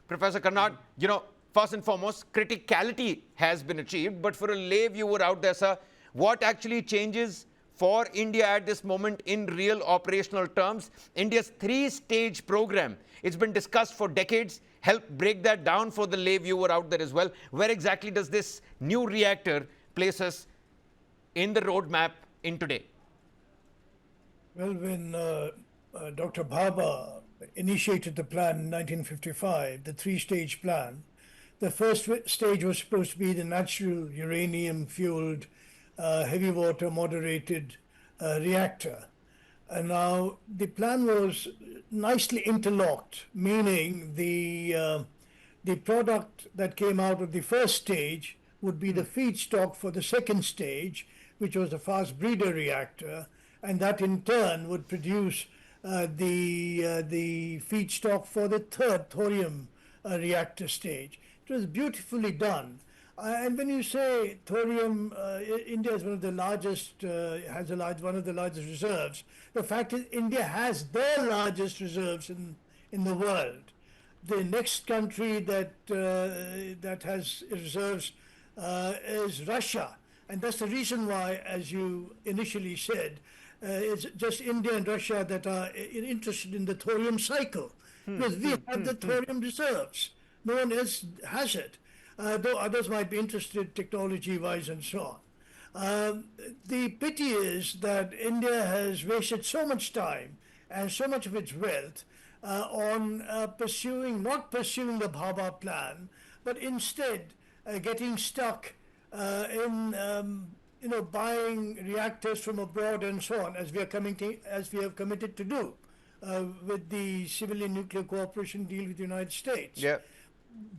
Professor Karnad, first and foremost, criticality has been achieved. But for a lay viewer out there, sir, what actually changes for India at this moment in real operational terms? India's three-stage program, it's been discussed for decades. Help break that down for the lay viewer out there as well. Where exactly does this new reactor place us in the roadmap in today? Well, when Dr. Bhabha initiated the plan in 1955, the three-stage plan, the first stage was supposed to be the natural uranium-fueled, heavy water moderated reactor. And now the plan was nicely interlocked, meaning the product that came out of the first stage would be the feedstock for the second stage, which was a fast breeder reactor, and that in turn would produce the feedstock for the third thorium reactor stage. It was beautifully done. And when you say thorium, India is one of the largest, has one of the largest reserves. The fact is, India has the largest reserves in the world. The next country that has reserves is Russia, and that's the reason why, as you initially said, it's just India and Russia that are interested in the thorium cycle, because we have the thorium reserves. No one else has it. Though others might be interested technology-wise and so on. The pity is that India has wasted so much time and so much of its wealth on not pursuing the Bhabha plan, but instead getting stuck in buying reactors from abroad and so on, as we have committed to do with the Civilian Nuclear Cooperation deal with the United States. Yeah.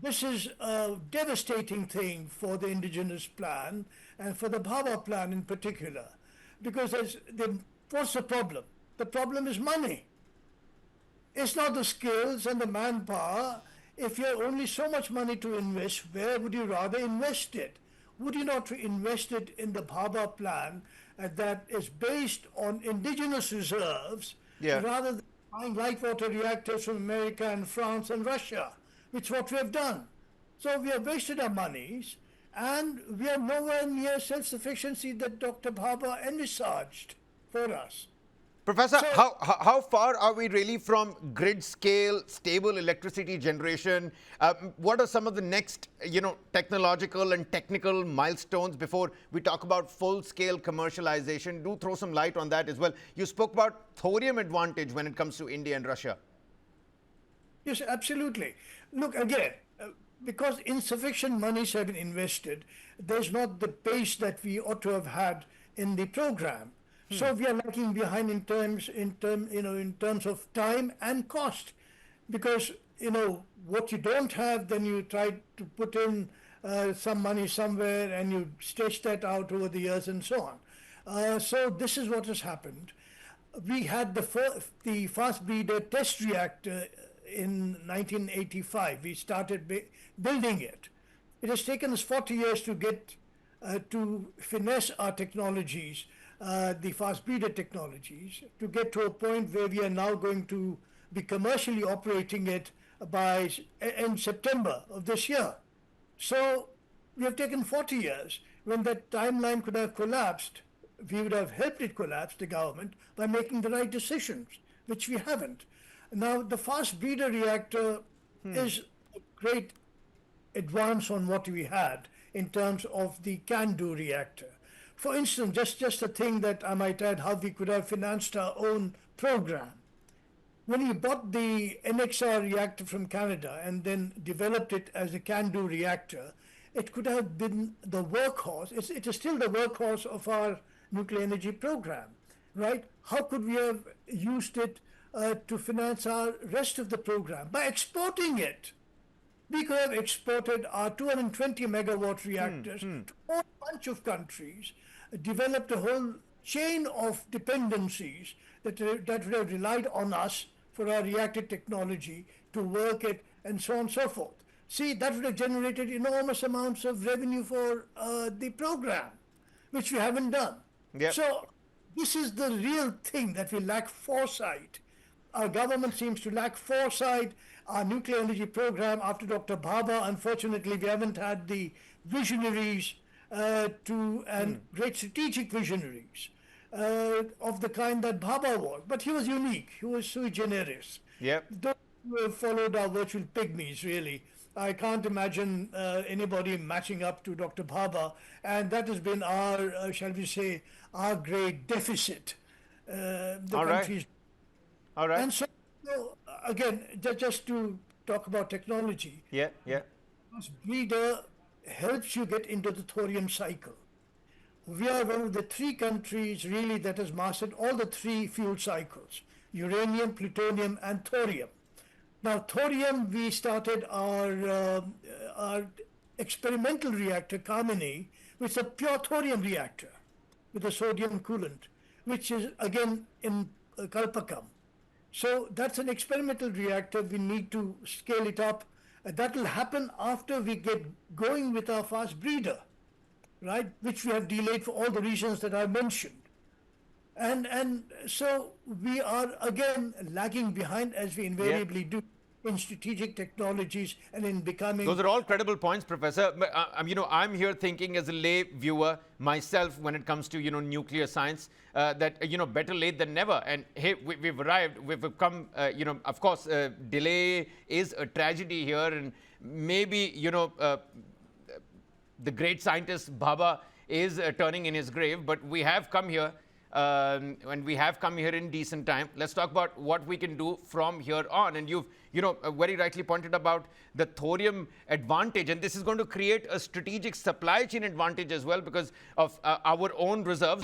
This is a devastating thing for the indigenous plan and for the Bhabha plan in particular, because what's the problem? The problem is money. It's not the skills and the manpower. If you have only so much money to invest, where would you rather invest it? Would you not invest it in the Bhabha plan that is based on indigenous reserves, rather than buying light water reactors from America and France and Russia, which is what we have done? So we have wasted our monies, and we are nowhere near self-sufficiency that Dr. Bhabha envisaged for us. Professor, how far are we really from grid scale, stable electricity generation? What are some of the next, technological and technical milestones before we talk about full-scale commercialization? Do throw some light on that as well. You spoke about thorium advantage when it comes to India and Russia. Yes, absolutely. Look, again, because insufficient monies have been invested, there's not the pace that we ought to have had in the program. So we are lagging behind in terms of time and cost, because what you don't have, then you try to put in some money somewhere and you stretch that out over the years and so on. So this is what has happened. We had the fast breeder test reactor in 1985. We started building it. It has taken us 40 years to get to finesse our technologies, the fast breeder technologies, to get to a point where we are now going to be commercially operating it by end September of this year. So we have taken 40 years. When that timeline could have collapsed, we would have helped it collapse, the government, by making the right decisions, which we haven't. Now, the fast breeder reactor is a great advance on what we had in terms of the can-do reactor. For instance, just a thing that I might add, how we could have financed our own program. When we bought the NXR reactor from Canada and then developed it as a can-do reactor, it could have been the workhorse. It is still the workhorse of our nuclear energy program, right? How could we have used it to finance our rest of the program? By exporting it. We could have exported our 220 megawatt reactors to a whole bunch of countries, developed a whole chain of dependencies that would have relied on us for our reactor technology to work it, and so on and so forth. See, that would have generated enormous amounts of revenue for the program, which we haven't done. Yep. So this is the real thing, that we lack foresight. Our government seems to lack foresight. our nuclear energy program after Dr. Bhabha. Unfortunately, we haven't had the visionaries and great strategic visionaries of the kind that Bhabha was. But he was unique. He was sui generis. Yep. Those who have followed our virtual pygmies, really. I can't imagine anybody matching up to Dr. Bhabha, and that has been our, shall we say, our great deficit. The All right. country's. All right. And so, again, just to talk about technology, Yeah, yeah. this breeder helps you get into the thorium cycle. We are one of the 3 countries really that has mastered all the 3 fuel cycles: uranium, plutonium, and thorium. Now, thorium, we started our experimental reactor, Kamini, which is a pure thorium reactor with a sodium coolant, which is again in Kalpakkam. So that's an experimental reactor. We need to scale it up. That will happen after we get going with our fast breeder, right? Which we have delayed for all the reasons that I mentioned. And so we are again lagging behind, as we invariably do, in strategic technologies and in becoming. Those are all credible points, Professor. But, I'm here thinking as a lay viewer myself when it comes to, nuclear science, that, better late than never. And hey, we've arrived, we've come, of course, delay is a tragedy here. And maybe, the great scientist Bhabha is turning in his grave, but we have come here. And we have come here in decent time. Let's talk about what we can do from here on. And you've, very rightly pointed about the thorium advantage. And this is going to create a strategic supply chain advantage as well because of our own reserves.